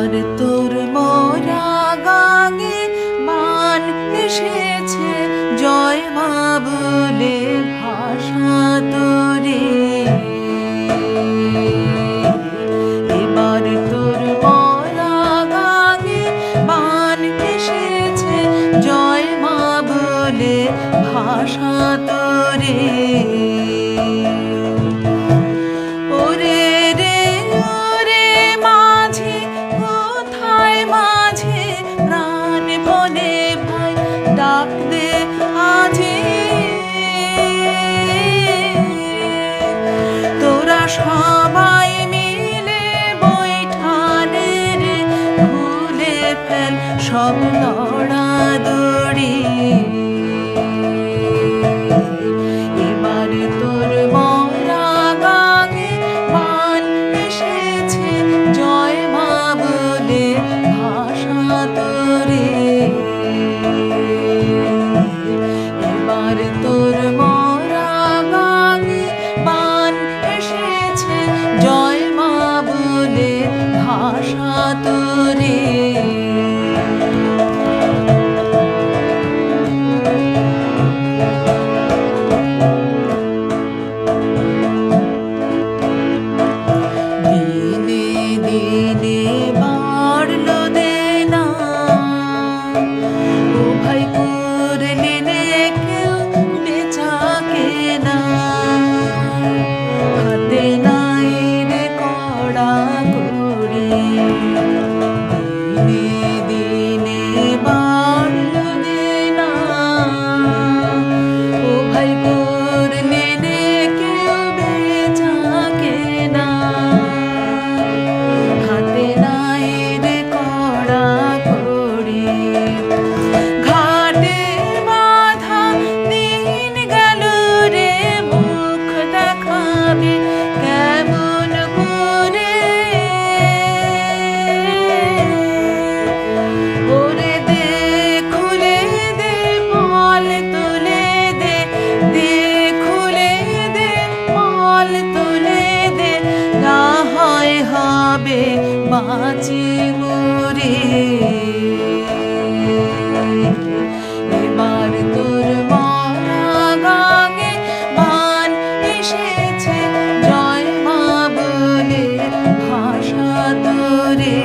এবার তোর মোরা গাঙে মান এসেছে জয় মা বলে ভাষা তোরে। এবার তোর মোরা গাঙে মান এসেছে জয় মা বলে ভাষা তোরে। ওরে রে ওরে মাঝে কোথায় মাঝে প্রাণ বলে ভাই ডাক দে আজে। তোরা সবাই মিলে বৈঠানে রে খুলে ফেল সব লড়াদড়ি। এবার তোর মোরা গাঙে মান এসেছে জয় মা বলে ভাষা তোরে। এবার তোর মোরা গাঙে মান এসেছে জয় মা বলে ভাষা তোরে। দিনে বাড়লো দেনা ও ভাই করলে নে কেউ বেচা কেনা। হাতে নাই রে কড়া কড়ি দিনে বাড়লো দেনা ও ভাই করলে নে কেউ বেচা কেনা। হাতে নাই রে কড়া কড়ি ঘাটে বাঁধা দিন গেল রে মুখ দেখাবে কেমন করে। ওরে দে খুলে দে মল তুলে দে দে খুলে দে মল তুলে দে না হয় হবে বাঁচি মরে। এবার তোর মোরা গাঙে মান এসেছে জয় মা বলে ভাষা তোরে।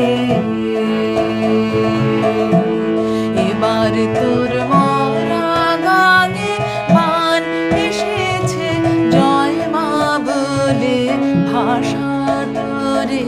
এবার তোর মোরা গাঙে মান এসেছে জয় মা বলে ভাষা তোরে।